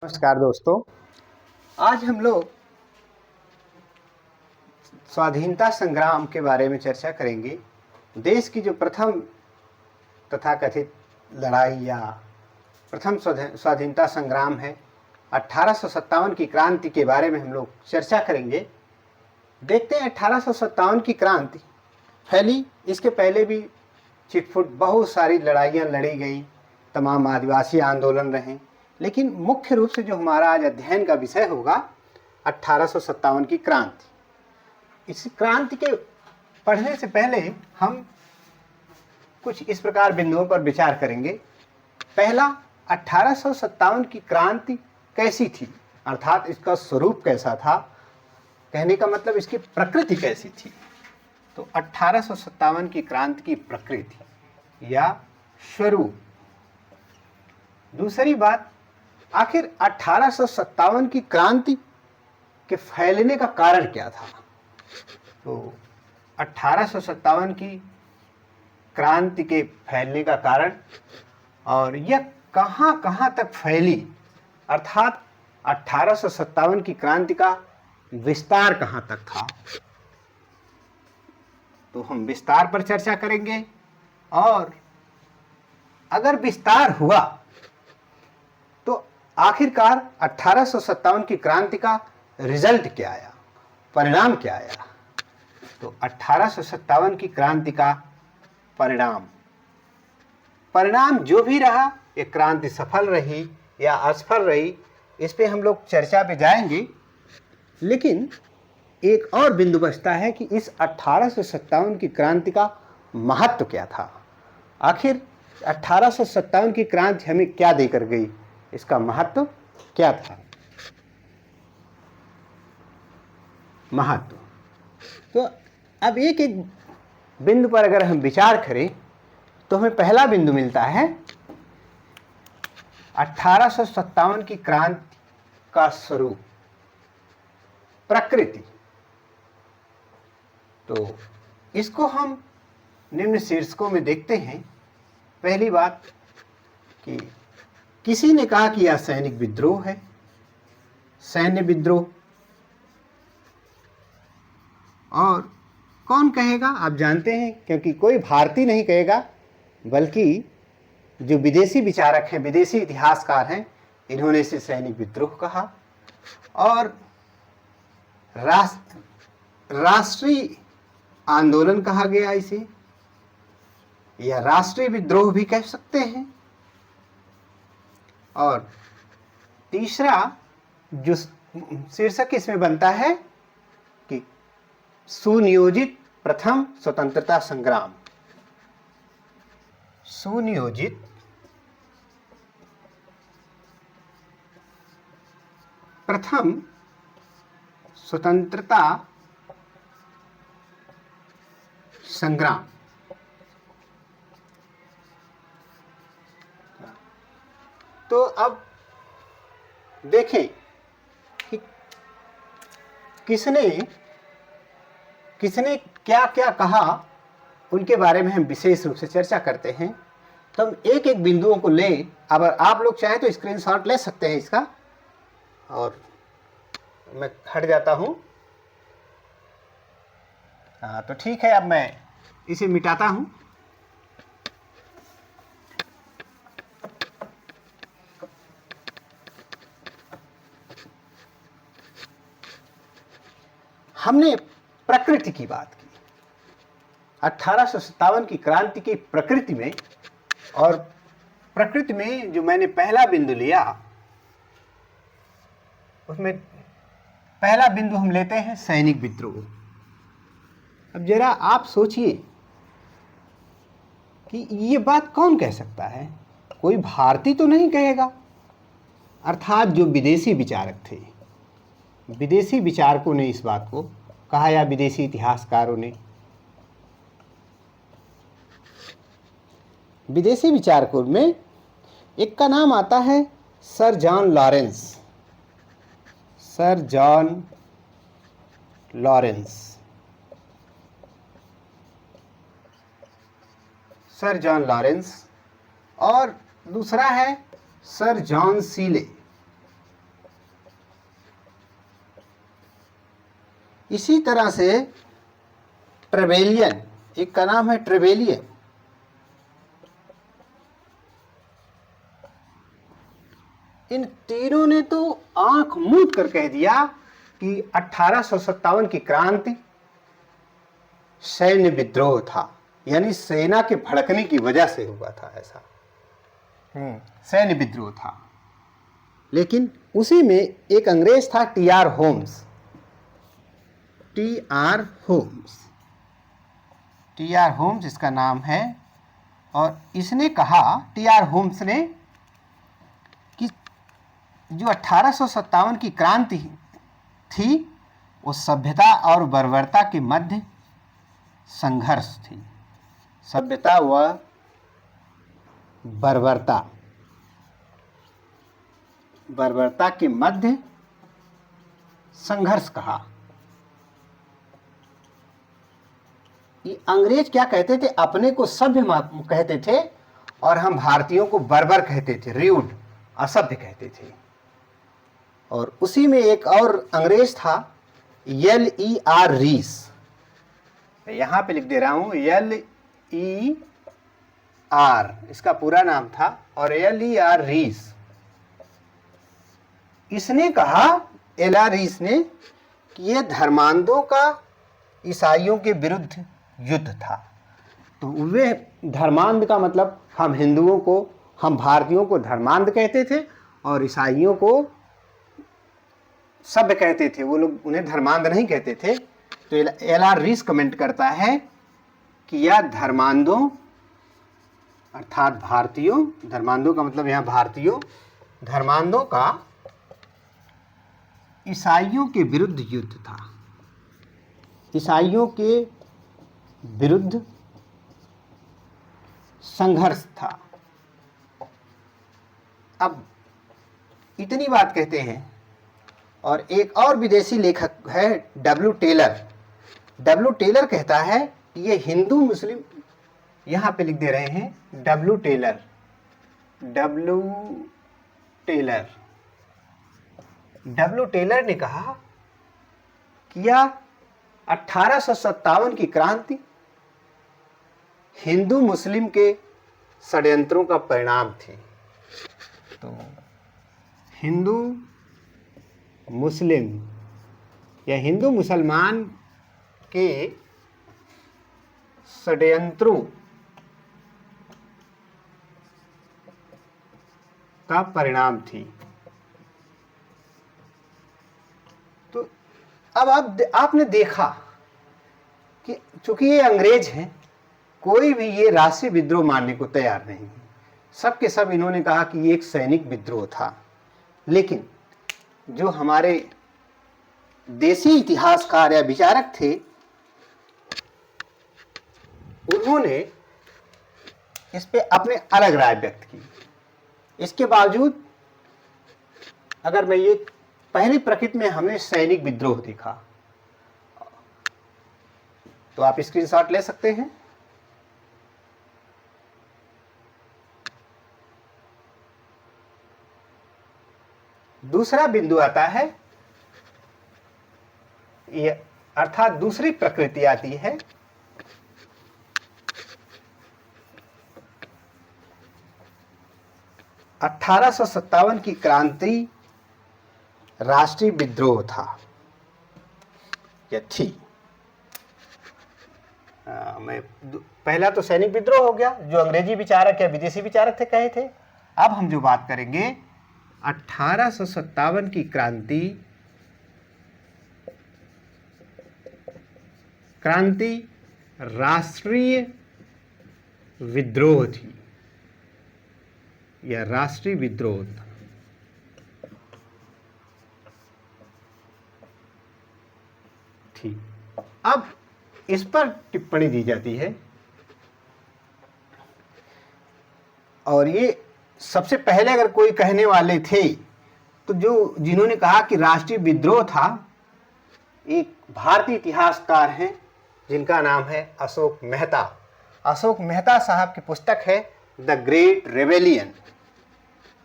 नमस्कार दोस्तों। आज हम लोग स्वाधीनता संग्राम के बारे में चर्चा करेंगे। देश की जो प्रथम तथाकथित लड़ाई या प्रथम स्वाधीनता संग्राम है 1857 की क्रांति के बारे में हम लोग चर्चा करेंगे। देखते हैं 1857 की क्रांति फैली, इसके पहले भी चिटफुट बहुत सारी लड़ाइयाँ लड़ी गई, तमाम आदिवासी आंदोलन रहे, लेकिन मुख्य रूप से जो हमारा आज अध्ययन का विषय होगा 1857 की क्रांति। इस क्रांति के पढ़ने से पहले हम कुछ इस प्रकार बिंदुओं पर विचार करेंगे। पहला, 1857 की क्रांति कैसी थी, अर्थात इसका स्वरूप कैसा था, कहने का मतलब इसकी प्रकृति कैसी थी। तो 1857 की क्रांति की प्रकृति या स्वरूप। दूसरी बात, आखिर 1857 की क्रांति के फैलने का कारण क्या था। तो 1857 की क्रांति के फैलने का कारण और यह कहाँ कहाँ तक फैली, अर्थात 1857 की क्रांति का विस्तार कहाँ तक था, तो हम विस्तार पर चर्चा करेंगे। और अगर विस्तार हुआ तो आखिरकार 1857 की क्रांति का रिजल्ट क्या आया, परिणाम क्या आया। तो 1857 की क्रांति का परिणाम जो भी रहा, ये क्रांति सफल रही या असफल रही, इस पे हम लोग चर्चा पे जाएंगे। लेकिन एक और बिंदु बचता है कि इस 1857 की क्रांति का महत्व क्या था। आखिर 1857 की क्रांति हमें क्या देकर गई, इसका महत्व क्या था। महत्व तो अब एक एक बिंदु पर अगर हम विचार करें तो हमें पहला बिंदु मिलता है 1857 की क्रांति का स्वरूप, प्रकृति। तो इसको हम निम्न शीर्षकों में देखते हैं। पहली बात कि किसी ने कहा कि यह सैनिक विद्रोह है, सैन्य विद्रोह। और कौन कहेगा, आप जानते हैं, क्योंकि कोई भारतीय नहीं कहेगा, बल्कि जो विदेशी विचारक हैं, विदेशी इतिहासकार हैं, इन्होंने इसे सैनिक विद्रोह कहा। और राष्ट्रीय आंदोलन कहा गया इसे, या राष्ट्रीय विद्रोह भी कह सकते हैं। और तीसरा जो शीर्षक इसमें बनता है कि सुनियोजित प्रथम स्वतंत्रता संग्राम। सुनियोजित प्रथम स्वतंत्रता संग्राम। तो अब देखें कि किसने क्या क्या कहा, उनके बारे में हम विशेष रूप से चर्चा करते हैं। तो हम एक एक बिंदुओं को लें। अब आप लोग चाहें तो स्क्रीनशॉट ले सकते हैं इसका, और मैं हट जाता हूं। हाँ, तो ठीक है, अब मैं इसे मिटाता हूं। हमने प्रकृति की बात की, 1857 की क्रांति की प्रकृति में। और प्रकृति में जो मैंने पहला बिंदु लिया, उसमें पहला बिंदु हम लेते हैं सैनिक विद्रोह। अब जरा आप सोचिए कि ये बात कौन कह सकता है, कोई भारतीय तो नहीं कहेगा। अर्थात जो विदेशी विचारक थे, विदेशी विचारकों ने इस बात को कहा, या विदेशी इतिहासकारों ने। विदेशी विचारकों में एक का नाम आता है sir John Lawrence. Sir John Lawrence, sir John Lawrence. और दूसरा है सर जॉन सीले। इसी तरह से ट्रेवेलियन, एक का नाम है ट्रेवेलियन। इन तीनों ने तो आंख मूंद कर कह दिया कि 1857 की क्रांति सैन्य विद्रोह था, यानी सेना के भड़कने की वजह से हुआ था ऐसा। सैन्य विद्रोह था। लेकिन उसी में एक अंग्रेज था T R. Holmes. T R. Holmes, T R. Holmes इसका नाम है। और इसने कहा, टी.आर. होम्स ने, कि जो 1857 की क्रांति थी वो सभ्यता और बर्बरता के मध्य संघर्ष थी। सभ्यता व बर्बरता के मध्य संघर्ष कहा। ये अंग्रेज क्या कहते थे, अपने को सभ्य कहते थे और हम भारतीयों को बर्बर कहते थे, र्यूड, असभ्य कहते थे। और उसी में एक और अंग्रेज था, L.E.R. रीस। यहां पे लिख दे रहा हूं, L.E.R. इसका पूरा नाम था, और L.E.R. रीस। इसने कहा, L.R. रीस ने, कि यह धर्मांधों का ईसाइयों के विरुद्ध युद्ध था। तो वे धर्मांध का मतलब, हम हिंदुओं को, हम भारतीयों को धर्मांध कहते थे और ईसाइयों को सभ्य कहते थे। वो लोग उन्हें धर्मांध नहीं कहते थे। तो L.R. रीस कमेंट करता है कि यह धर्मांधों, अर्थात भारतीयों, धर्मांधों का मतलब यहाँ भारतीयों, धर्मांधों का ईसाइयों के विरुद्ध युद्ध था। ईसाइयों के विरुद्ध संघर्ष था। अब इतनी बात कहते हैं। और एक और विदेशी लेखक है डब्ल्यू टेलर। डब्ल्यू टेलर कहता है कि ये हिंदू मुस्लिम, यहां पे लिख दे रहे हैं डब्ल्यू टेलर। डब्ल्यू टेलर ने कहा कि यह 1857 की क्रांति हिंदू मुस्लिम के षड्यंत्रों का परिणाम थी। तो हिंदू मुस्लिम या हिंदू मुसलमान के षड्यंत्रों का परिणाम थी। तो अब आपने देखा कि चूंकि ये अंग्रेज हैं, कोई भी ये राष्ट्रीय विद्रोह मानने को तैयार नहीं है। सब के सब इन्होंने कहा कि ये एक सैनिक विद्रोह था। लेकिन जो हमारे देसी इतिहासकार या विचारक थे, उन्होंने इस पे अपने अलग राय व्यक्त की। इसके बावजूद अगर मैं ये पहली प्रकृति में हमने सैनिक विद्रोह देखा, तो आप स्क्रीनशॉट ले सकते हैं। दूसरा बिंदु आता है, ये अर्थात दूसरी प्रकृति आती है, (1857) की क्रांति राष्ट्रीय विद्रोह था या थी। मैं पहला तो सैनिक विद्रोह हो गया, जो अंग्रेजी विचारक या विदेशी विचारक थे कहे थे। अब हम जो बात करेंगे 1857 की क्रांति राष्ट्रीय विद्रोह थी या राष्ट्रीय विद्रोह था। अब इस पर टिप्पणी दी जाती है, और ये सबसे पहले अगर कोई कहने वाले थे तो जिन्होंने कहा कि राष्ट्रीय विद्रोह था, एक भारतीय इतिहासकार हैं जिनका नाम है अशोक मेहता। अशोक मेहता साहब की पुस्तक है the great rebellion.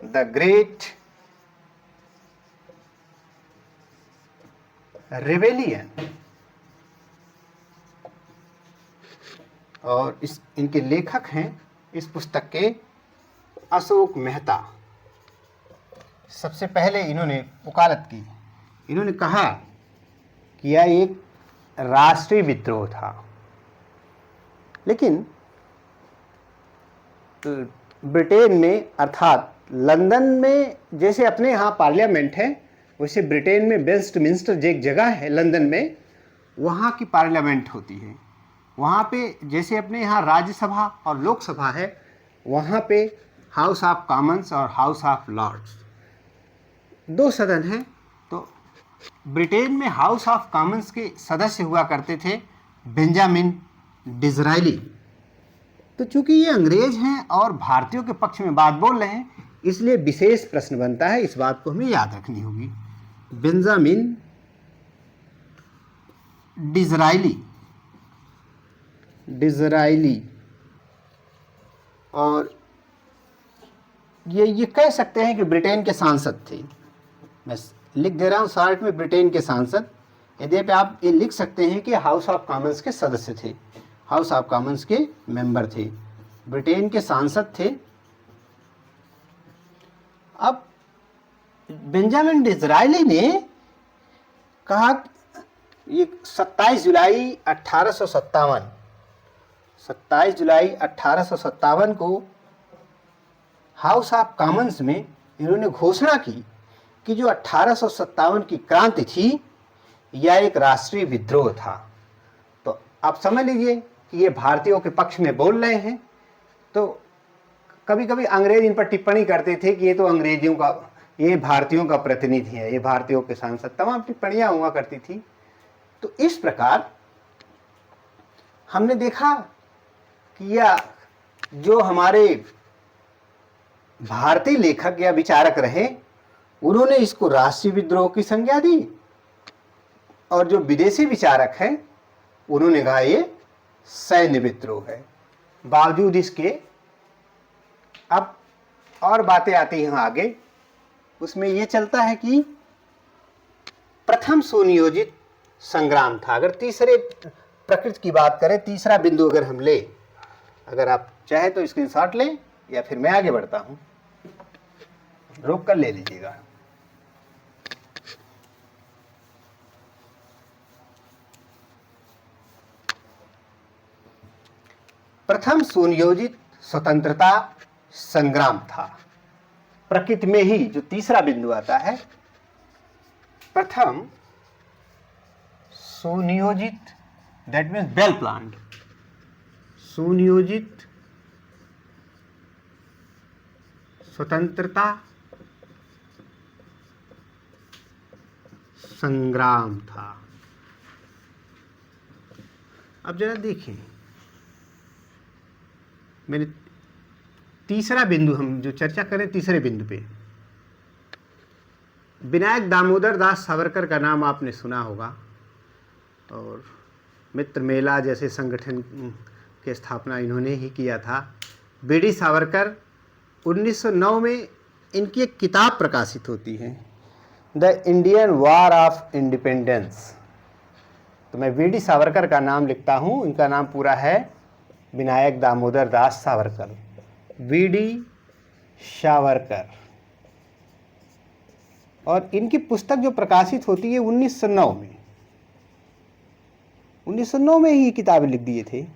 The great rebellion और इनके लेखक हैं इस पुस्तक के अशोक मेहता। सबसे पहले इन्होंने वकालत की। इन्होंने कहा कि यह एक राष्ट्रीय विद्रोह था, लेकिन ब्रिटेन में अर्थात लंदन में जैसे अपने यहाँ पार्लियामेंट है, वैसे ब्रिटेन में वेस्टमिंस्टर जो एक जगह है लंदन में, वहाँ की पार्लियामेंट होती है। वहाँ पे जैसे अपने यहाँ राज्यसभा और लोकसभा है, वहाँ पे हाउस ऑफ कॉमन्स और हाउस ऑफ लॉर्ड्स दो सदन हैं। तो ब्रिटेन में हाउस ऑफ कॉमन्स के सदस्य हुआ करते थे बेंजामिन डिज़रायली। तो चूंकि ये अंग्रेज हैं और भारतीयों के पक्ष में बात बोल रहे हैं, इसलिए विशेष प्रश्न बनता है, इस बात को हमें याद रखनी होगी। बेंजामिन डिज़रायली और ये कह सकते हैं कि ब्रिटेन के सांसद थे। मैं लिख दे रहा हूँ शॉर्ट में, ब्रिटेन के सांसद। यदि पे आप ये लिख सकते हैं कि हाउस ऑफ कॉमन्स के सदस्य थे, हाउस ऑफ कॉमन्स के मेंबर थे, ब्रिटेन के सांसद थे। अब बेंजामिन डिज़रायली ने कहा, ये 27 जुलाई 1857 को हाउस ऑफ कॉमन्स में इन्होंने घोषणा की कि जो 1857 की क्रांति थी यह एक राष्ट्रीय विद्रोह था। तो आप समझ लीजिए कि ये भारतीयों के पक्ष में बोल रहे हैं। तो कभी कभी अंग्रेज इन पर टिप्पणी करते थे कि ये तो अंग्रेजियों का, ये भारतीयों का प्रतिनिधि है, ये भारतीयों के सांसद, तमाम टिप्पणियां हुआ करती थी। तो इस प्रकार हमने देखा कि यह जो हमारे भारतीय लेखक या विचारक रहे, उन्होंने इसको राष्ट्रीय विद्रोह की संज्ञा दी, और जो विदेशी विचारक हैं उन्होंने कहा ये सैन्य विद्रोह है। बावजूद इसके अब और बातें आती हैं आगे, उसमें ये चलता है कि प्रथम सुनियोजित संग्राम था। अगर तीसरे प्रकृति की बात करें, तीसरा बिंदु अगर हम ले, अगर आप चाहे तो स्क्रीनशॉट लें या फिर मैं आगे बढ़ता हूं, रोक कर ले लीजिएगा। प्रथम सुनियोजित स्वतंत्रता संग्राम था। प्रकृति में ही जो तीसरा बिंदु आता है, प्रथम सुनियोजित, दैट मीन्स वेल प्लान्ड, सुनियोजित स्वतंत्रता संग्राम था। अब जरा देखें, मैंने तीसरा बिंदु, हम जो चर्चा करें तीसरे बिंदु पे, विनायक दामोदर दास सावरकर का नाम आपने सुना होगा, और मित्र मेला जैसे संगठन की स्थापना इन्होंने ही किया था। बीडी सावरकर 1909 में इनकी एक किताब प्रकाशित होती है, the Indian war of independence. तो मैं बीडी सावरकर का नाम लिखता हूँ, इनका नाम पूरा है विनायक दामोदर दास सावरकर, बीडी सावरकर। और इनकी पुस्तक जो प्रकाशित होती है 1909 में, 1909 में ही किताबें लिख दिए थे।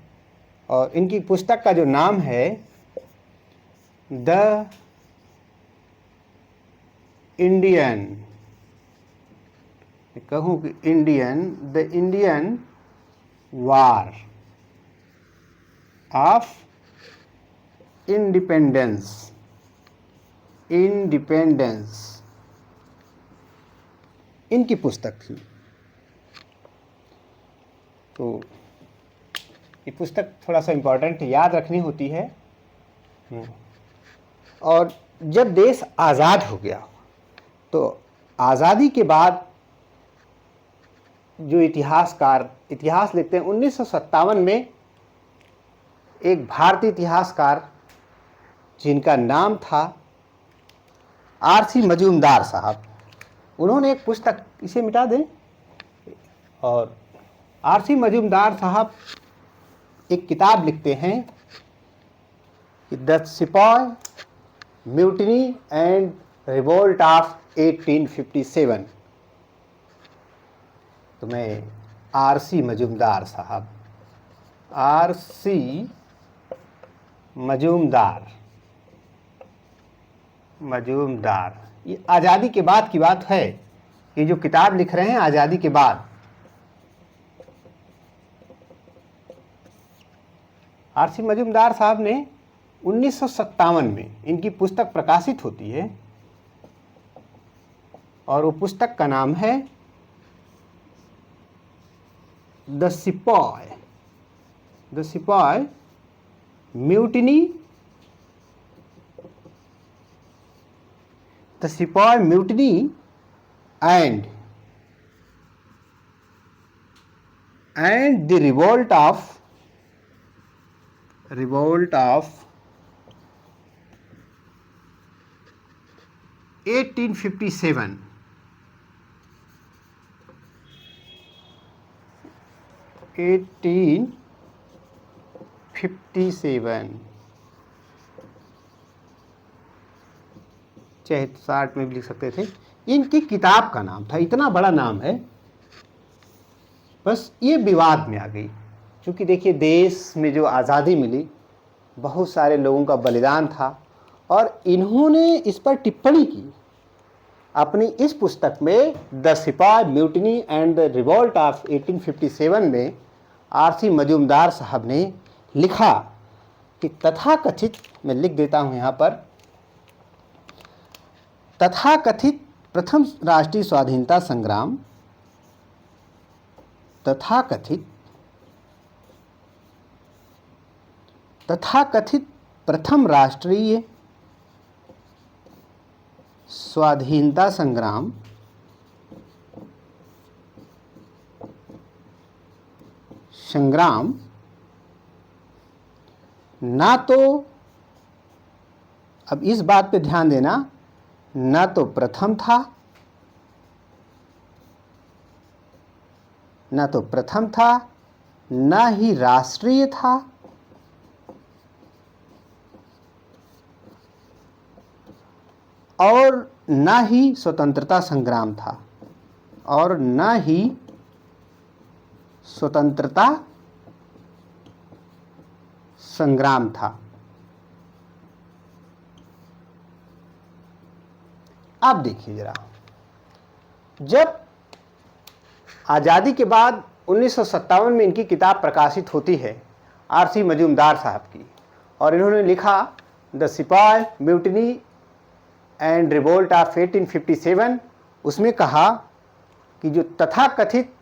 और इनकी पुस्तक का जो नाम है द इंडियन, कहूँ कि the Indian war of independence, इनकी पुस्तक थी। तो ये पुस्तक थोड़ा सा इम्पोर्टेंट याद रखनी होती है। और जब देश आज़ाद हो गया, तो आज़ादी के बाद जो इतिहासकार इतिहास लिखते हैं, 1957 में एक भारतीय इतिहासकार जिनका नाम था आर.सी. मजूमदार साहब, उन्होंने एक पुस्तक, इसे मिटा दें, और आर.सी. मजूमदार साहब एक किताब लिखते हैं द सिपाही म्यूटिनी एंड रिवोल्ट ऑफ 1857। तो मैं आरसी मजूमदार साहब, आरसी मजूमदार, ये आज़ादी के बाद की बात है। ये जो किताब लिख रहे हैं आज़ादी के बाद। आरसी मजूमदार साहब ने 1957 में इनकी पुस्तक प्रकाशित होती है और वो पुस्तक का नाम है द सिपाही म्यूटिनी, द सिपाही mutiny and the revolt of 1857। चाहे 60 में भी लिख सकते थे। इनकी किताब का नाम था, इतना बड़ा नाम है, बस ये विवाद में आ गई। क्योंकि देखिए देश में जो आज़ादी मिली, बहुत सारे लोगों का बलिदान था और इन्होंने इस पर टिप्पणी की अपनी इस पुस्तक में द सिपाही mutiny and the revolt of 1857 में। आरसी मजूमदार साहब ने लिखा कि तथाकथित, मैं लिख देता हूं यहां पर, तथाकथित प्रथम राष्ट्रीय स्वाधीनता संग्राम, तथाकथित प्रथम राष्ट्रीय स्वाधीनता संग्राम ना तो, अब इस बात पे ध्यान देना, ना तो प्रथम था, ना ही राष्ट्रीय था, और ना ही स्वतंत्रता संग्राम था, आप देखिए जरा, जब आज़ादी के बाद 1957 में इनकी किताब प्रकाशित होती है आरसी मजूमदार साहब की, और इन्होंने लिखा द सिपाही म्यूटिनी एंड रिवोल्ट ऑफ 1857, उसमें कहा कि जो तथाकथित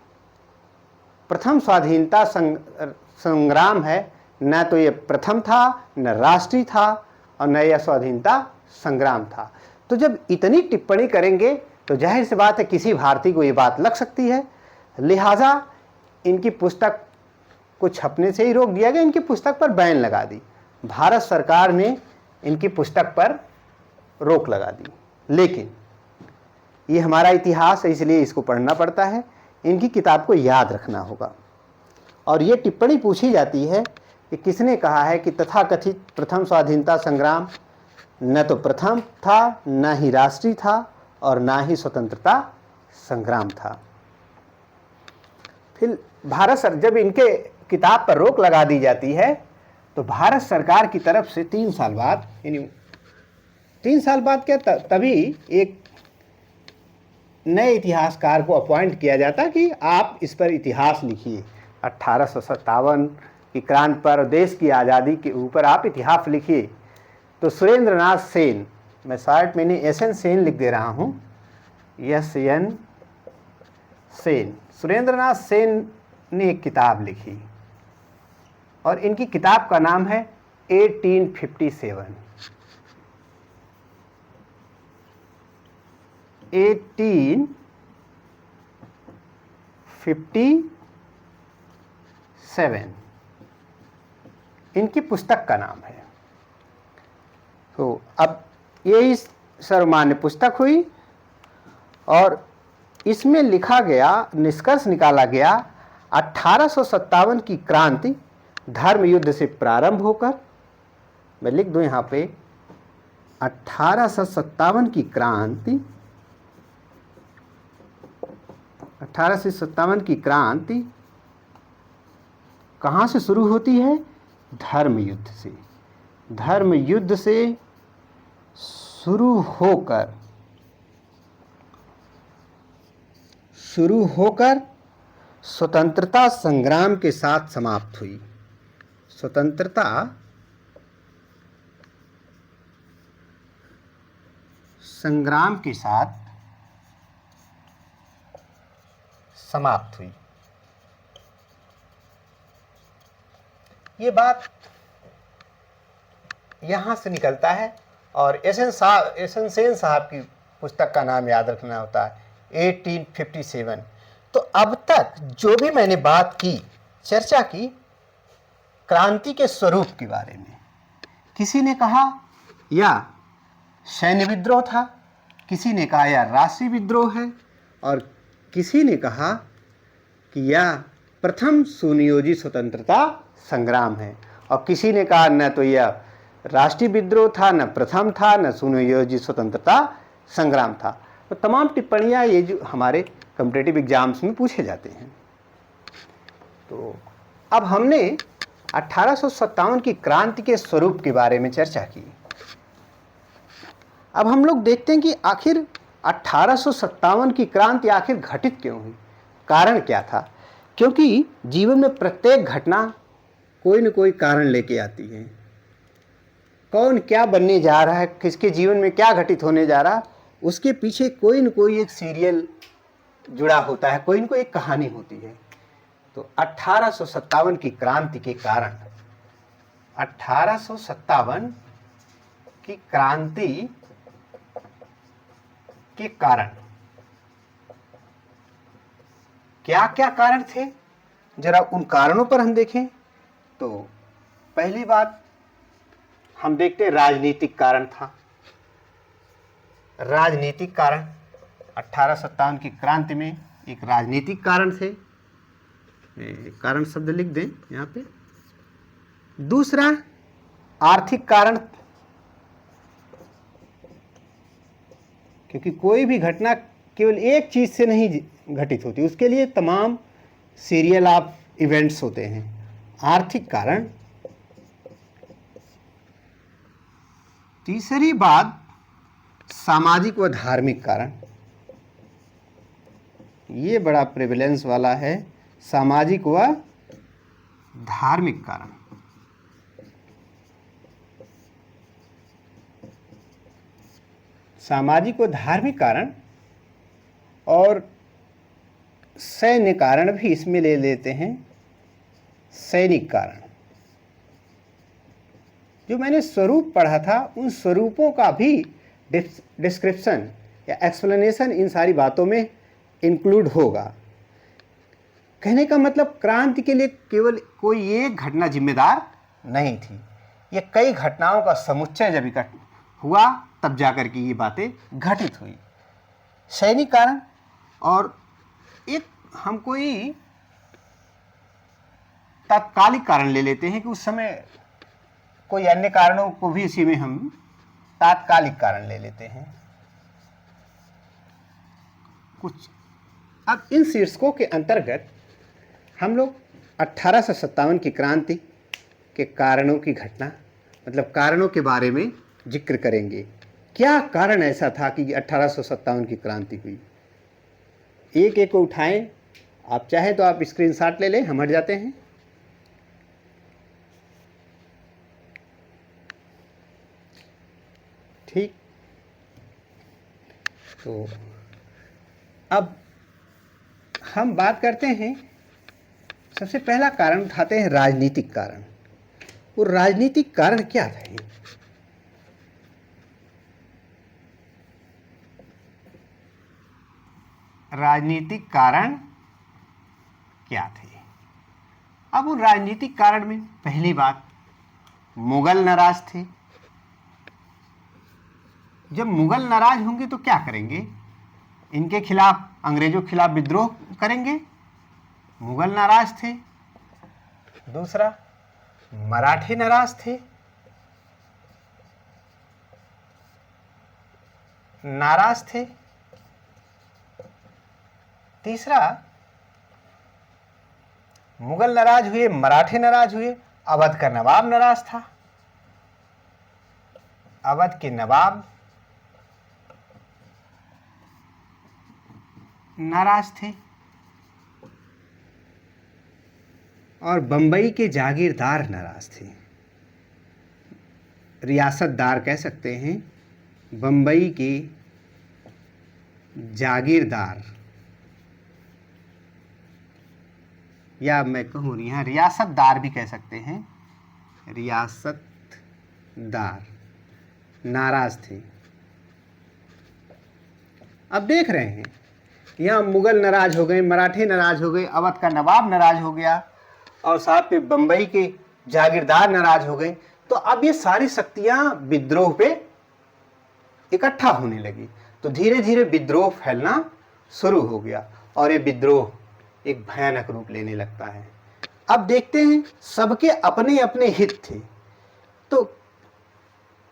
प्रथम स्वाधीनता संग्राम है, न तो ये प्रथम था, न राष्ट्रीय था, और न यह स्वाधीनता संग्राम था। तो जब इतनी टिप्पणी करेंगे तो जाहिर सी बात है किसी भारतीय को ये बात लग सकती है, लिहाजा इनकी पुस्तक को छपने से ही रोक दिया गया, इनकी पुस्तक पर बैन लगा दी। भारत सरकार ने इनकी पुस्तक पर रोक लगा दी। लेकिन ये हमारा इतिहास है, इसलिए इसको पढ़ना पड़ता है, इनकी किताब को याद रखना होगा। और ये टिप्पणी पूछी जाती है कि किसने कहा है कि तथाकथित प्रथम स्वाधीनता संग्राम न तो प्रथम था, न ही राष्ट्रीय था, और न ही स्वतंत्रता संग्राम था। फिर जब इनके किताब पर रोक लगा दी जाती है तो भारत सरकार की तरफ से 3 साल बाद, यानी 3 साल बाद क्या, तभी एक नए इतिहासकार को अपॉइंट किया जाता कि आप इस पर इतिहास लिखिए। 1857 की क्रांति पर, देश की आज़ादी के ऊपर आप इतिहास लिखिए। तो सुरेंद्र नाथ सेन, मैं शॉर्ट में SN सेन लिख दे रहा हूँ, SN सेन, सुरेंद्र नाथ सेन ने एक किताब लिखी और इनकी किताब का नाम है 1857। 1857 इनकी पुस्तक का नाम है। तो अब यही सर्वमान्य पुस्तक हुई और इसमें लिखा गया, निष्कर्ष निकाला गया 1857 की क्रांति धर्म युद्ध से प्रारंभ होकर, मैं लिख दूं यहाँ पे, 1857 की क्रांति, 1857 की क्रांति कहाँ से शुरू होती है? धर्म युद्ध से। धर्म युद्ध से शुरू होकर स्वतंत्रता संग्राम के साथ समाप्त हुई। स्वतंत्रता संग्राम के साथ समाप्त हुई। ये बात यहां से निकलता है, और एस एन सेन साहब की पुस्तक का नाम याद रखना होता है, 1857। तो अब तक जो भी मैंने बात की, चर्चा की, क्रांति के स्वरूप के बारे में, किसी ने कहा या सैन्य विद्रोह था, किसी ने कहा यह राष्ट्रीय विद्रोह है, और किसी ने कहा कि यह प्रथम सुनियोजित स्वतंत्रता संग्राम है, और किसी ने कहा न तो यह राष्ट्रीय विद्रोह था, न प्रथम था, न सुनियोजित स्वतंत्रता संग्राम था। तो तमाम टिप्पणियां ये जो हमारे कॉम्पिटिटिव एग्जाम्स में पूछे जाते हैं। तो अब हमने 1857 की क्रांति के स्वरूप के बारे में चर्चा की। अब हम लोग देखते हैं कि आखिर 1857 की क्रांति आखिर घटित क्यों हुई, कारण क्या था? क्योंकि जीवन में प्रत्येक घटना कोई न कोई कारण लेके आती है। कौन क्या बनने जा रहा है, किसके जीवन में क्या घटित होने जा रहा, उसके पीछे कोई न कोई एक सीरियल जुड़ा होता है, कोई न कोई एक कहानी होती है। तो 1857 की क्रांति के कारण, 1857 की क्रांति के कारण क्या क्या कारण थे, जरा उन कारणों पर हम देखें। तो पहली बात हम देखते हैं, राजनीतिक कारण था। राजनीतिक कारण, 1857 की क्रांति में एक राजनीतिक कारण थे, कारण शब्द लिख दें यहाँ पे। दूसरा आर्थिक कारण, क्योंकि कोई भी घटना केवल एक चीज से नहीं घटित होती, उसके लिए तमाम सीरियल ऑफ इवेंट्स होते हैं। आर्थिक कारण। तीसरी बात सामाजिक व धार्मिक कारण, ये बड़ा प्रेवलेंस वाला है, सामाजिक व धार्मिक कारण। सामाजिक व धार्मिक कारण और सैन्य कारण भी इसमें ले लेते हैं। सैनिक कारण, जो मैंने स्वरूप पढ़ा था, उन स्वरूपों का भी डिस्क्रिप्शन या एक्सप्लेनेशन इन सारी बातों में इंक्लूड होगा। कहने का मतलब, क्रांति के लिए केवल कोई एक घटना जिम्मेदार नहीं थी, ये कई घटनाओं का समुच्चय जब इकट्ठा हुआ तब जाकर के ये बातें घटित हुई। सैनिक कारण, और एक हम कोई तात्कालिक कारण ले लेते हैं कि उस समय कोई अन्य कारणों को भी इसी में हम तात्कालिक कारण ले लेते हैं कुछ। अब इन शीर्षकों के अंतर्गत हम लोग 1857 की क्रांति के कारणों की घटना, मतलब कारणों के बारे में जिक्र करेंगे। क्या कारण ऐसा था कि 1857 की क्रांति हुई? एक एक को उठाएं, आप चाहे तो आप स्क्रीनशॉट ले लें, हम हट जाते हैं। ठीक, तो अब हम बात करते हैं, सबसे पहला कारण उठाते हैं राजनीतिक कारण। वो राजनीतिक कारण क्या था? राजनीतिक कारण क्या थे? अब उन राजनीतिक कारण में पहली बात, मुगल नाराज थे। जब मुगल नाराज होंगे तो क्या करेंगे? इनके खिलाफ, अंग्रेजों के खिलाफ विद्रोह करेंगे। मुगल नाराज थे। दूसरा, मराठे नाराज थे, नाराज थे। तीसरा, मुगल नाराज हुए, मराठे नाराज हुए, अवध का नवाब नाराज था, अवध के नवाब नाराज थे, और बंबई के जागीरदार नाराज थे। रियासतदार कह सकते हैं, बंबई के जागीरदार, या मैं कहूँ यहाँ रियासतदार भी कह सकते हैं, रियासतदार नाराज थे। अब देख रहे हैं यहाँ मुगल नाराज हो गए, मराठे नाराज हो गए, अवध का नवाब नाराज हो गया, और साथ में बंबई के जागीरदार नाराज हो गए। तो अब ये सारी शक्तियां विद्रोह पे इकट्ठा होने लगी। तो धीरे धीरे विद्रोह फैलना शुरू हो गया, और ये विद्रोह एक भयानक रूप लेने लगता है। अब देखते हैं, सबके अपने अपने हित थे, तो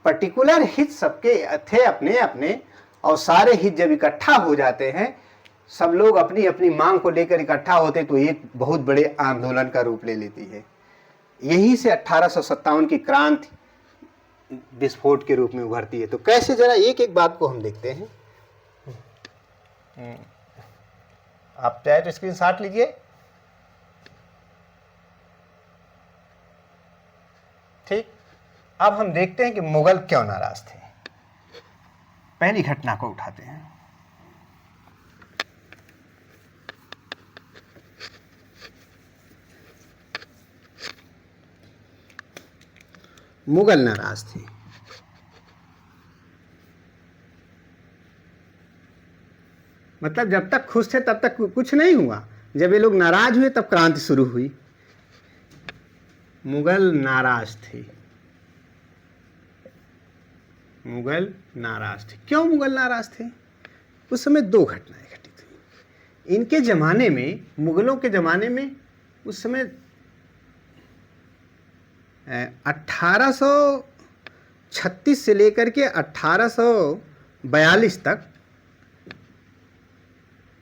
पर्टिकुलर हित सबके थे अपने अपने, और सारे हित जब इकट्ठा हो जाते हैं, सब लोग अपनी अपनी मांग को लेकर इकट्ठा होते, तो एक बहुत बड़े आंदोलन का रूप ले लेती है। यहीं से 1857 की क्रांति विस्फोट के रूप में उभरती है। तो कैसे, जरा एक एक बात को हम देखते हैं। आप चाहे तो स्क्रीनशॉट लीजिए। ठीक, अब हम देखते हैं कि मुगल क्यों नाराज थे। पहली घटना को उठाते हैं। मुगल नाराज थे। मतलब जब तक खुश थे तब तक कुछ नहीं हुआ, जब ये लोग नाराज हुए तब क्रांति शुरू हुई। मुगल नाराज थे, मुगल नाराज थे। क्यों मुगल नाराज थे? उस समय दो घटनाएं घटित हुई। इनके जमाने में, मुगलों के जमाने में, उस समय 1836 से लेकर के 1842 तक,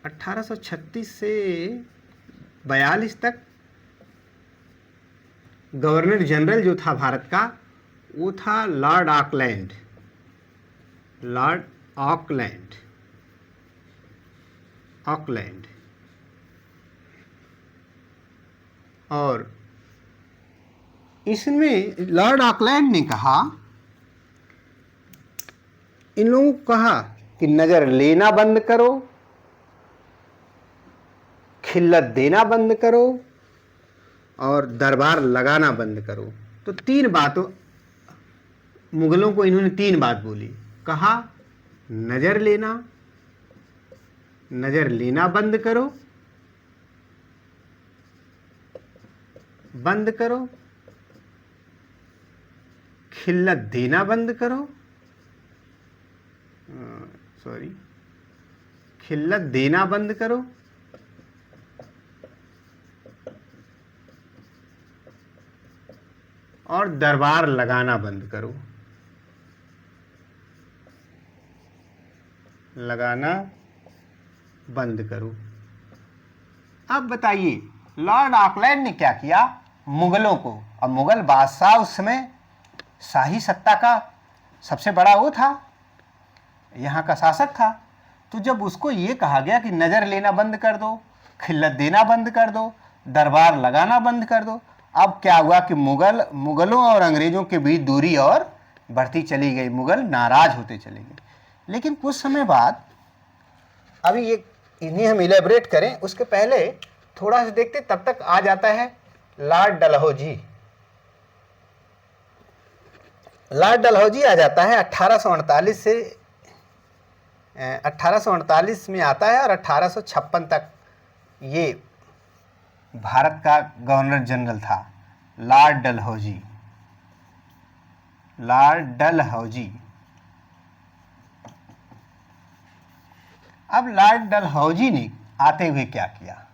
1836 से 42 तक गवर्नर जनरल जो था भारत का, वो था Lord Auckland, Lord Auckland, Auckland. और इसमें लॉर्ड ऑकलैंड ने कहा, इन लोगों को कहा कि नजर लेना बंद करो, खिल्लत देना बंद करो, और दरबार लगाना बंद करो। तो तीन बातों, मुगलों को इन्होंने तीन बात बोली। कहा नजर लेना, नजर लेना बंद करो, बंद करो, खिल्लत देना बंद करो, खिल्लत देना बंद करो, और दरबार लगाना बंद करो, लगाना बंद करो। अब बताइए लॉर्ड ऑकलैंड ने क्या किया मुगलों को? अब मुगल बादशाह उस समय शाही सत्ता का सबसे बड़ा वो था, यहाँ का शासक था। तो जब उसको ये कहा गया कि नज़र लेना बंद कर दो, खिल्लत देना बंद कर दो, दरबार लगाना बंद कर दो, अब क्या हुआ कि मुगलों और अंग्रेज़ों के बीच दूरी और बढ़ती चली गई, मुगल नाराज होते चले गए। लेकिन कुछ समय बाद, अभी ये इन्हें हम इलेबरेट करें उसके पहले थोड़ा सा देखते, तब तक आ जाता है लॉर्ड डलहौजी। लॉर्ड डलहौजी आ जाता है 1848 से 1848 में आता है, और 1856 तक ये भारत का गवर्नर जनरल था, लॉर्ड डलहौजी, लॉर्ड डलहौजी। अब लॉर्ड डलहौजी ने आते हुए क्या किया?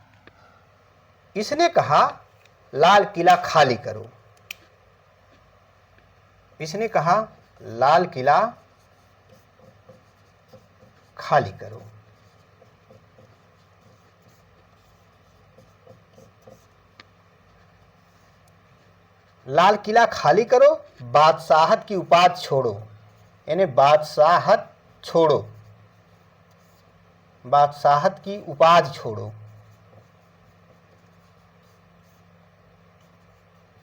इसने कहा लाल किला खाली करो, इसने कहा लाल किला खाली करो। लाल किला खाली करो, बादशाहत की उपाधि छोड़ो, यानी बादशाहत छोड़ो, बादशाहत की उपाधि छोड़ो,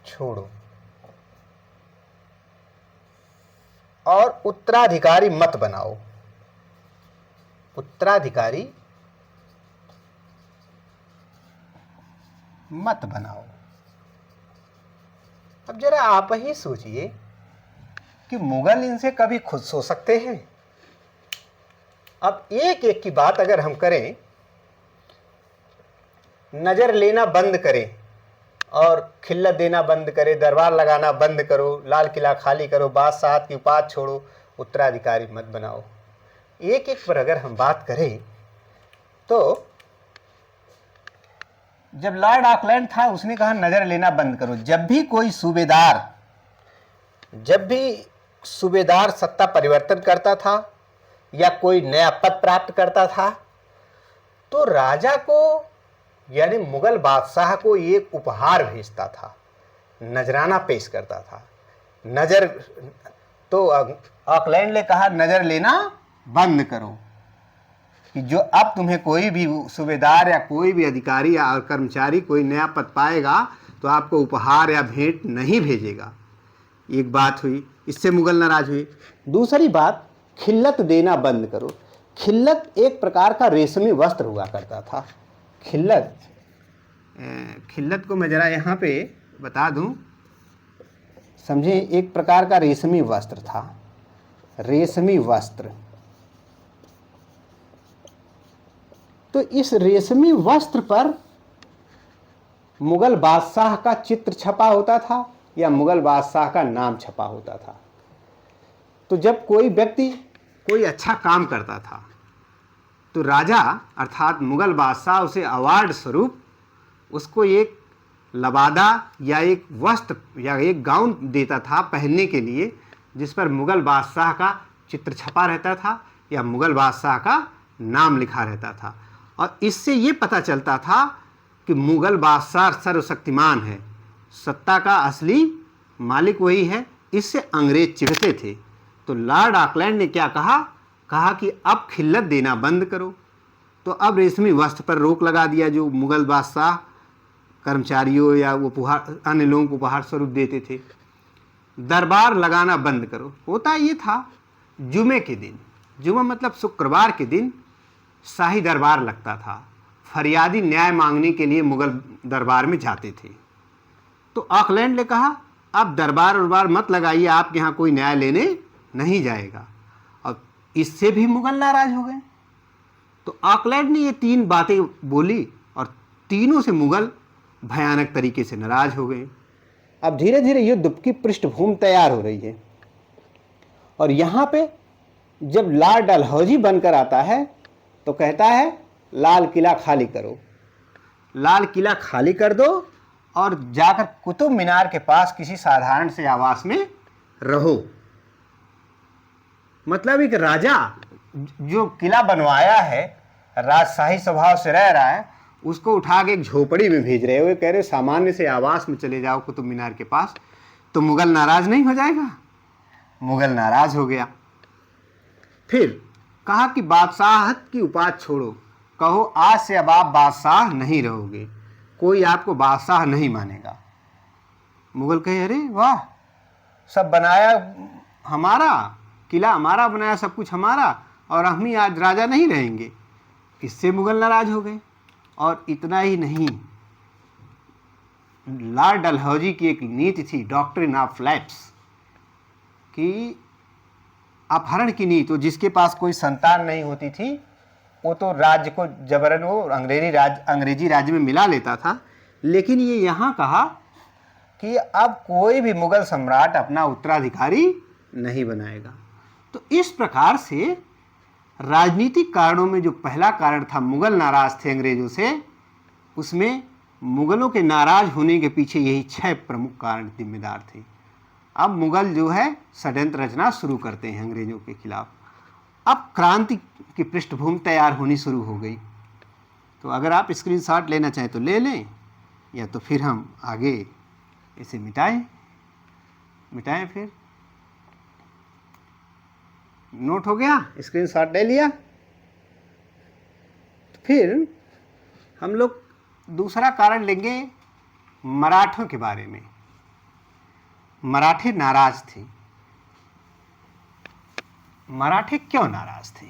छोड़ो और उत्तराधिकारी मत बनाओ, उत्तराधिकारी मत बनाओ। अब जरा आप ही सोचिए कि मुगल इनसे कभी खुद सो सकते हैं? अब एक एक की बात अगर हम करें, नजर लेना बंद करें और खिल्लत देना बंद करें, दरबार लगाना बंद करो, लाल किला खाली करो, बादशाहत की उपाधि छोड़ो, उत्तराधिकारी मत बनाओ, एक एक पर अगर हम बात करें तो जब लॉर्ड ऑकलैंड था उसने कहा नजर लेना बंद करो। जब भी सूबेदार सत्ता परिवर्तन करता था या कोई नया पद प्राप्त करता था तो राजा को यानी मुगल बादशाह को एक उपहार भेजता था, नजराना पेश करता था। नजर तो ऑकलैंड ने कहा नजर लेना बंद करो कि जो अब तुम्हें कोई भी सूबेदार या कोई भी अधिकारी या कर्मचारी कोई नया पद पाएगा तो आपको उपहार या भेंट नहीं भेजेगा। एक बात हुई, इससे मुगल नाराज हुए। दूसरी बात, खिल्लत देना बंद करो। खिल्लत एक प्रकार का रेशमी वस्त्र हुआ करता था। खिल्लत को मैं जरा यहाँ पे बता दूं, समझे, एक प्रकार का रेशमी वस्त्र था, रेशमी वस्त्र। तो इस रेशमी वस्त्र पर मुगल बादशाह का चित्र छपा होता था या मुगल बादशाह का नाम छपा होता था। तो जब कोई व्यक्ति कोई अच्छा काम करता था तो राजा अर्थात मुगल बादशाह उसे अवार्ड स्वरूप उसको एक लबादा या एक वस्त्र या एक गाउन देता था पहनने के लिए, जिस पर मुगल बादशाह का चित्र छपा रहता था या मुगल बादशाह का नाम लिखा रहता था। और इससे ये पता चलता था कि मुगल बादशाह सर्वशक्तिमान है, सत्ता का असली मालिक वही है। इससे अंग्रेज चिढ़ते थे। तो लॉर्ड ऑकलैंड ने क्या कहा कि अब खिल्लत देना बंद करो। तो अब रेशमी वस्त्र पर रोक लगा दिया जो मुगल बादशाह कर्मचारियों या उपहार अन्य लोगों को उपहार स्वरूप देते थे। दरबार लगाना बंद करो। होता ये था, जुमे के दिन, जुमा मतलब शुक्रवार के दिन शाही दरबार लगता था। फरियादी न्याय मांगने के लिए मुगल दरबार में जाते थे। तो ऑकलैंड ने कहा अब दरबार मत लगाइए, आपके यहाँ कोई न्याय लेने नहीं जाएगा। और इससे भी मुगल नाराज हो गए। तो ऑकलैंड ने ये तीन बातें बोली और तीनों से मुगल भयानक तरीके से नाराज हो गए। अब धीरे धीरे युद्ध की पृष्ठभूमि तैयार हो रही है और यहाँ पे जब लॉर्ड डलहौजी बनकर आता है तो कहता है लाल किला खाली करो, लाल किला खाली कर दो और जाकर कुतुब मीनार के पास किसी साधारण से आवास में रहो। मतलब एक राजा जो किला बनवाया है, राजशाही स्वभाव से रह रहा है, उसको उठा के एक झोपड़ी में भेज रहे हो, कह रहे सामान्य से आवास में चले जाओ कुतुब मीनार के पास, तो मुगल नाराज नहीं हो जाएगा? मुगल नाराज हो गया। फिर कहा कि बादशाहत की उपाधि छोड़ो, कहो आज से अब आप बादशाह नहीं रहोगे, कोई आपको बादशाह नहीं मानेगा। मुगल कहे अरे वाह, सब बनाया हमारा, किला हमारा बनाया, सब कुछ हमारा, और हम ही आज राजा नहीं रहेंगे। इससे मुगल नाराज हो गए। और इतना ही नहीं, लॉर्ड डलहौजी की एक नीति थी, डॉक्ट्रिन ऑफ लैप्स, कि अपहरण की नीति। तो जिसके पास कोई संतान नहीं होती थी वो तो राज्य को जबरन वो अंग्रेजी राज्य में मिला लेता था। लेकिन ये यहाँ कहा कि अब कोई भी मुगल सम्राट अपना उत्तराधिकारी नहीं बनाएगा। तो इस प्रकार से राजनीतिक कारणों में जो पहला कारण था मुगल नाराज थे अंग्रेजों से, उसमें मुगलों के नाराज होने के पीछे यही 6 प्रमुख कारण जिम्मेदार थे। अब मुगल जो है षड्यंत्र रचना शुरू करते हैं अंग्रेजों के खिलाफ। अब क्रांति की पृष्ठभूमि तैयार होनी शुरू हो गई। तो अगर आप स्क्रीनशॉट लेना चाहें तो ले लें, या तो फिर हम आगे इसे मिटाएं फिर। नोट हो गया, स्क्रीनशॉट ले लिया। तो फिर हम लोग दूसरा कारण लेंगे मराठों के बारे में। मराठे नाराज थे। मराठे क्यों नाराज थे?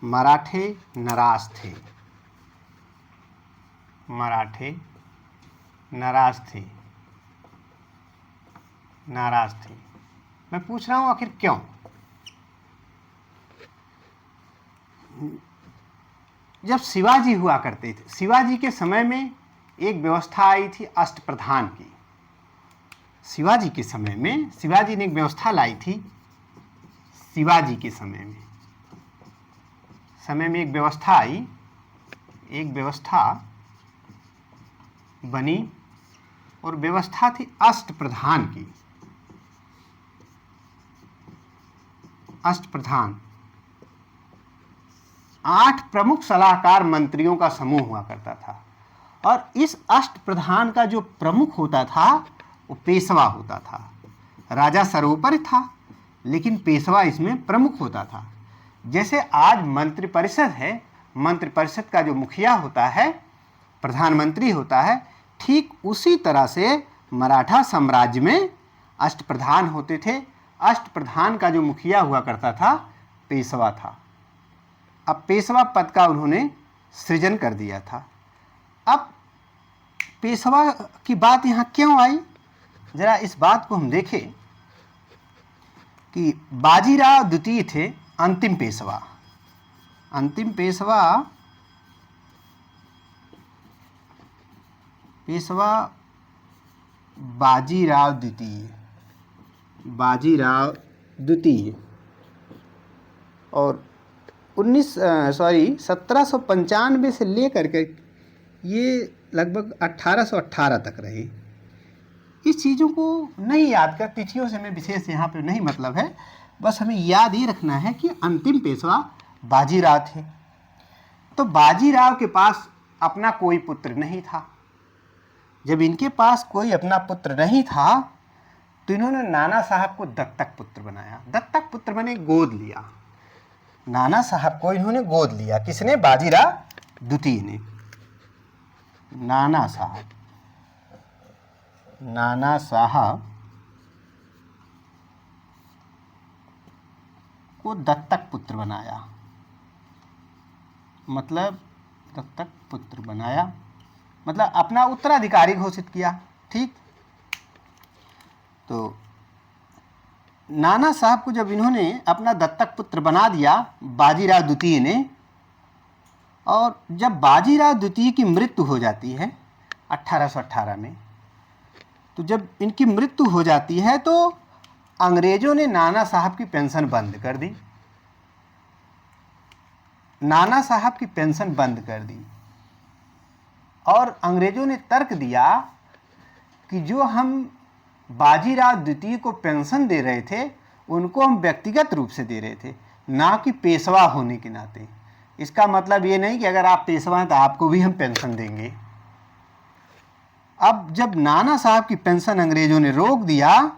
मराठे नाराज थे। मराठे नाराज थे। मैं पूछ रहा हूं आखिर क्यों? जब शिवाजी हुआ करते थे, शिवाजी के समय में एक व्यवस्था आई थी अष्टप्रधान की। शिवाजी के समय में शिवाजी ने एक व्यवस्था लाई थी। शिवाजी के समय में एक व्यवस्था आई, एक व्यवस्था बनी, और व्यवस्था थी अष्टप्रधान की। अष्टप्रधान 8 प्रमुख सलाहकार मंत्रियों का समूह हुआ करता था, और इस अष्टप्रधान का जो प्रमुख होता था वो पेशवा होता था। राजा सर्वोपरि था, लेकिन पेशवा इसमें प्रमुख होता था। जैसे आज मंत्रिपरिषद है, मंत्रिपरिषद का जो मुखिया होता है प्रधानमंत्री होता है, ठीक उसी तरह से मराठा साम्राज्य में अष्टप्रधान होते थे। अष्टप्रधान का जो मुखिया हुआ करता था पेशवा था। अब पेशवा पद का उन्होंने सृजन कर दिया था। अब पेशवा की बात यहाँ क्यों आई, जरा इस बात को हम देखें कि बाजीराव द्वितीय थे अंतिम पेशवा। अंतिम पेशवा बाजीराव द्वितीय, और 1795 से लेकर के ये लगभग 1818 तक रहे। इस चीज़ों को नहीं याद कर, तिथियों से मैं विशेष यहाँ पे नहीं मतलब है, बस हमें याद ये रखना है कि अंतिम पेशवा बाजीराव थे। तो बाजीराव के पास अपना कोई पुत्र नहीं था। जब इनके पास कोई अपना पुत्र नहीं था तो इन्होंने नाना साहब को दत्तक पुत्र बनाया। दत्तक पुत्र बने, गोद लिया। नाना साहब को इन्होंने गोद लिया। किसने? बाजीराव द्वितीय ने। नाना साहब को दत्तक पुत्र बनाया। मतलब दत्तक पुत्र बनाया मतलब अपना उत्तराधिकारी घोषित किया। ठीक, तो नाना साहब को जब इन्होंने अपना दत्तक पुत्र बना दिया बाजीराव द्वितीय ने, और जब बाजीराव द्वितीय की मृत्यु हो जाती है 1818 में, तो जब इनकी मृत्यु हो जाती है तो अंग्रेजों ने नाना साहब की पेंशन बंद कर दी। नाना साहब की पेंशन बंद कर दी, और अंग्रेजों ने तर्क दिया कि जो हम बाजीराव द्वितीय को पेंशन दे रहे थे उनको हम व्यक्तिगत रूप से दे रहे थे, ना कि पेशवा होने के नाते। इसका मतलब ये नहीं कि अगर आप पेशवा हैं तो आपको भी हम पेंशन देंगे। अब जब नाना साहब की पेंशन अंग्रेजों ने रोक दिया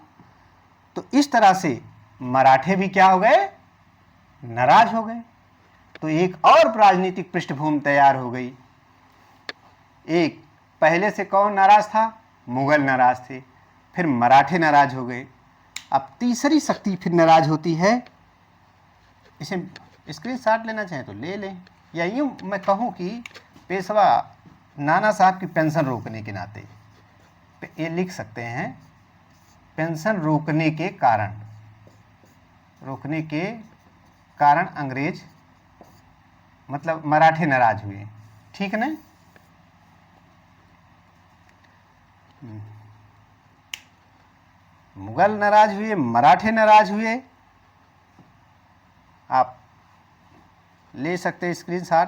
तो इस तरह से मराठे भी क्या हो गए? नाराज हो गए। तो एक और राजनीतिक पृष्ठभूमि तैयार हो गई। एक पहले से कौन नाराज था? मुगल नाराज थे, फिर मराठे नाराज हो गए। अब तीसरी शक्ति फिर नाराज होती है। इसे स्क्रीनशॉट लेना चाहें तो ले लें, या यूँ मैं कहूँ कि पेशवा नाना साहब की पेंशन रोकने के नाते ये लिख सकते हैं, पेंशन रोकने के कारण अंग्रेज मतलब मराठे नाराज हुए। ठीक ना? मुगल नाराज हुए, मराठे नाराज हुए। आप ले सकते हैं स्क्रीनशॉट।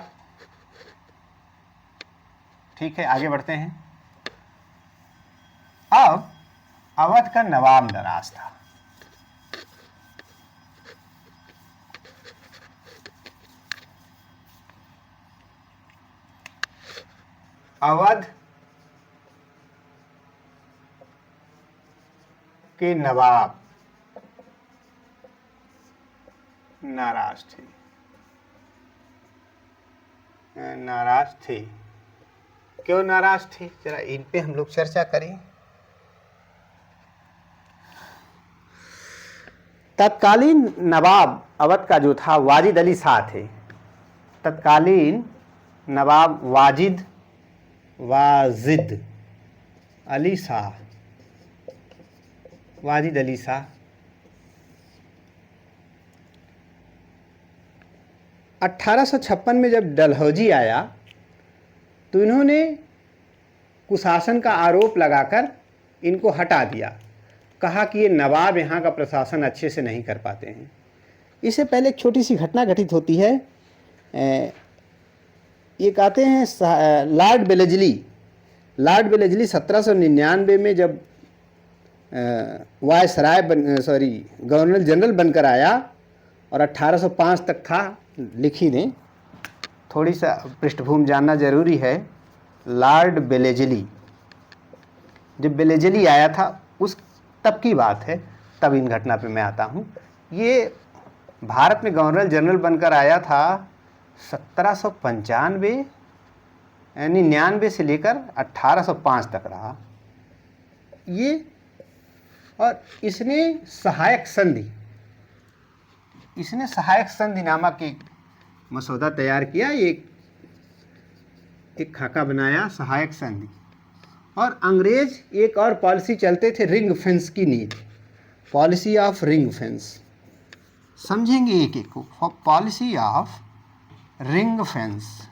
ठीक है, आगे बढ़ते हैं। अब अवध का नवाब नाराज था। अवध के नवाब नाराज थे, क्यों नाराज थे, जरा इन पे हम लोग चर्चा करें। तत्कालीन नवाब अवध का जो था वाजिद अली शाह थे। तत्कालीन नवाब वाजिद अली शाह 1856 में जब डलहौजी आया तो इन्होंने कुशासन का आरोप लगाकर इनको हटा दिया। कहा कि ये नवाब यहाँ का प्रशासन अच्छे से नहीं कर पाते हैं। इससे पहले एक छोटी सी घटना घटित होती है। ये कहते हैं लॉर्ड बेलेजली 1799 में जब गवर्नर जनरल बनकर आया और 1805 तक था। लिखी ने थोड़ी सा पृष्ठभूमि जानना जरूरी है। लॉर्ड बेलेजली, जब बेलेजली आया था उस तब की बात है, तब इन घटना पे मैं आता हूँ। ये भारत में गवर्नर जनरल बनकर आया था 1795 यानी 99 से लेकर 1805 तक रहा ये। और इसने सहायक संधि नामक एक मसौदा तैयार किया, एक खाका बनाया, सहायक संधि। और अंग्रेज एक और पॉलिसी चलते थे, रिंग फेंस की नीति, पॉलिसी ऑफ रिंग फेंस। समझेंगे एक एक को। पॉलिसी ऑफ रिंग फेंस,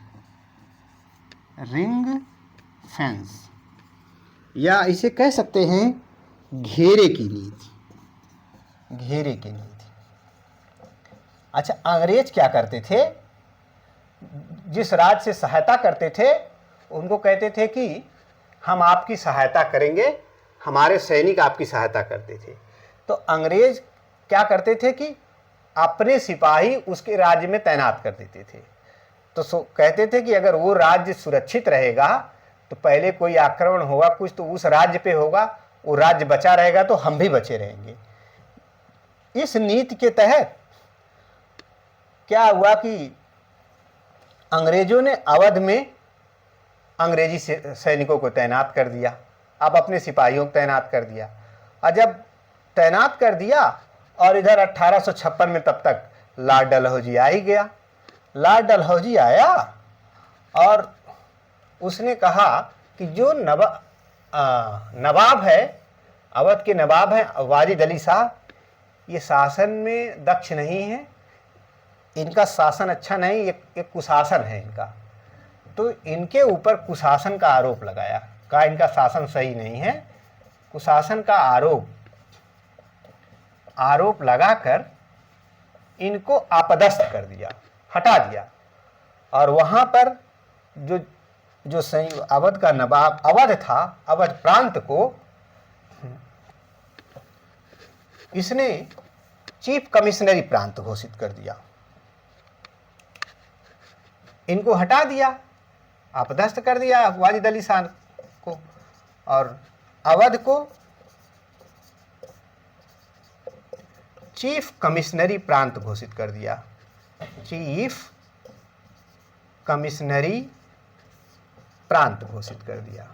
या इसे कह सकते हैं घेरे की नीति। अच्छा, अंग्रेज क्या करते थे, जिस राज्य से सहायता करते थे उनको कहते थे कि हम आपकी सहायता करेंगे, हमारे सैनिक आपकी सहायता करते थे। तो अंग्रेज क्या करते थे कि अपने सिपाही उसके राज्य में तैनात कर देते थे। तो कहते थे कि अगर वो राज्य सुरक्षित रहेगा तो पहले कोई आक्रमण होगा कुछ तो उस राज्य पे होगा, वो राज्य बचा रहेगा तो हम भी बचे रहेंगे। इस नीति के तहत क्या हुआ कि अंग्रेजों ने अवध में अंग्रेजी सैनिकों को तैनात कर दिया, अब अपने सिपाहियों को तैनात कर दिया। और जब तैनात कर दिया और इधर 1856 में तब तक लॉर्ड डलहौजी आ ही गया। लॉर्ड डलहौजी आया और उसने कहा कि जो नवाब है, अवध के नवाब हैं वाजिद अली शाह, ये शासन में दक्ष नहीं है, इनका शासन अच्छा नहीं, ये कुशासन है इनका। तो इनके ऊपर कुशासन का आरोप लगाया, कहा इनका शासन सही नहीं है। कुशासन का आरोप लगाकर इनको अपदस्थ कर दिया, हटा दिया। और वहां पर जो अवध का नवाब अवध था, अवध प्रांत को इसने चीफ कमिश्नरी प्रांत घोषित कर दिया, इनको हटा दिया, अपदस्थ कर दिया वाजिद अली शाह को, और अवध को चीफ कमिश्नरी प्रांत घोषित कर दिया। चीफ कमिश्नरी प्रांत घोषित कर दिया।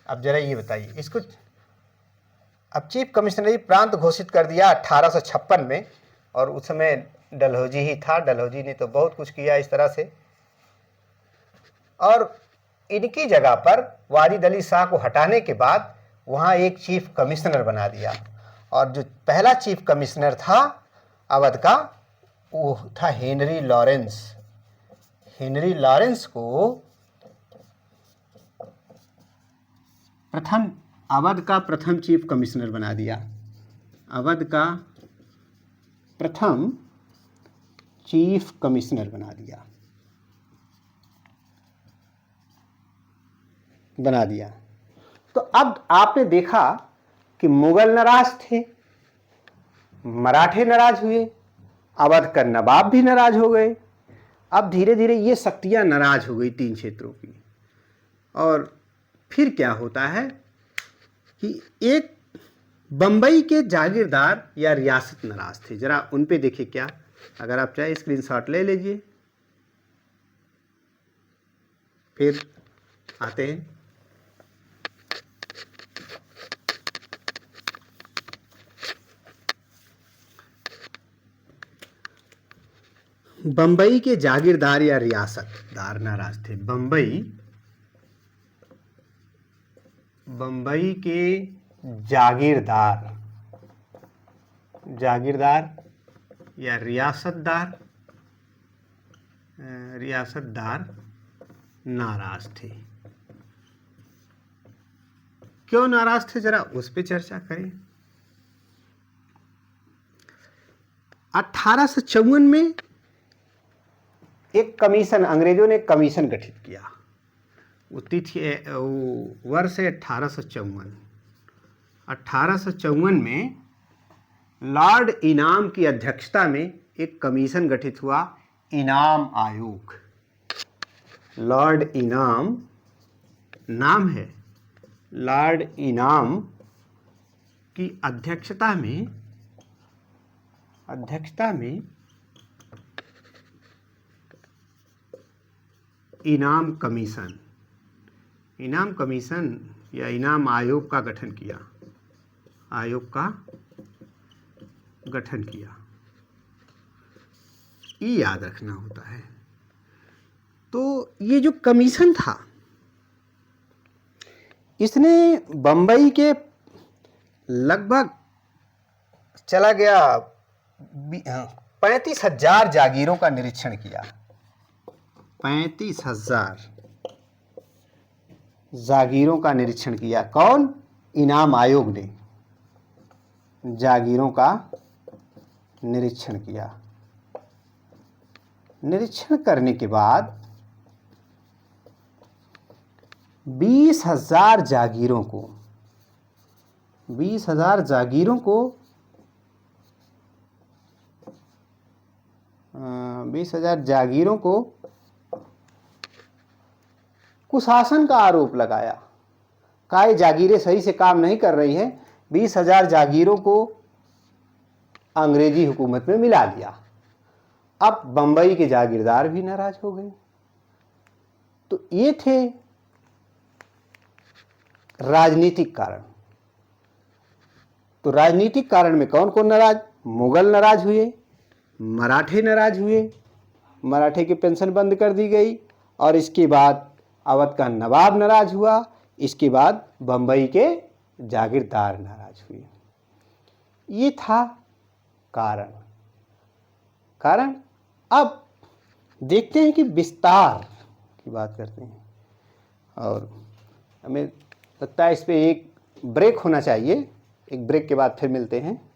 अब जरा ये बताइए इसको, अब चीफ कमिश्नरी प्रांत घोषित कर दिया 1856 में, और उस समय डलहौजी ही था। डलहौजी ने तो बहुत कुछ किया इस तरह से। और इनकी जगह पर वाजिद अली शाह को हटाने के बाद वहाँ एक चीफ कमिश्नर बना दिया। और जो पहला चीफ कमिश्नर था अवध का, वो था हेनरी लॉरेंस। हेनरी लॉरेंस को अवध का प्रथम चीफ कमिश्नर बना दिया। अवध का प्रथम चीफ कमिश्नर बना दिया। तो अब आपने देखा कि मुगल नाराज थे, मराठे नाराज हुए, अवध का नवाब भी नाराज हो गए। अब धीरे धीरे ये शक्तियां नाराज हो गई तीन क्षेत्रों की। और फिर क्या होता है कि एक बंबई के जागीरदार या रियासत नाराज थे। जरा उन पे देखिए क्या, अगर आप चाहे स्क्रीनशॉट ले लीजिए। फिर आते हैं बंबई के जागीरदार या रियासतदार नाराज थे। बंबई के जागीरदार या रियासतदार नाराज थे। क्यों नाराज थे, जरा उस पर चर्चा करें। 1854 में एक कमीशन, अंग्रेजों ने कमीशन गठित किया। वर्ष है 1854। 1854 में लॉर्ड इनाम की अध्यक्षता में एक कमीशन गठित हुआ, इनाम आयोग। लॉर्ड इनाम नाम है, लॉर्ड इनाम की अध्यक्षता में इनाम कमीशन या इनाम आयोग का गठन किया। ये याद रखना होता है। तो ये जो कमीशन था, इसने बंबई के लगभग चला गया 35,000 जागीरों का निरीक्षण किया। 35,000 जागीरों का निरीक्षण किया। कौन? इनाम आयोग ने जागीरों का निरीक्षण किया। निरीक्षण करने के बाद 20,000 जागीरों को 20,000 जागीरों को कुशासन का आरोप लगाया। कहा ये जागीरें सही से काम नहीं कर रही हैं। 20,000 जागीरों को अंग्रेजी हुकूमत में मिला दिया। अब बंबई के जागीरदार भी नाराज हो गए। तो ये थे राजनीतिक कारण। तो राजनीतिक कारण में कौन कौन नाराज? मुगल नाराज हुए, मराठे नाराज हुए, मराठे की पेंशन बंद कर दी गई, और इसके बाद अवध का नवाब नाराज हुआ। इसके बाद बंबई के जागीरदार नाराज हुए। ये था कारण। अब देखते हैं कि विस्तार की बात करते हैं, और हमें लगता है इस पे एक ब्रेक होना चाहिए। एक ब्रेक के बाद फिर मिलते हैं।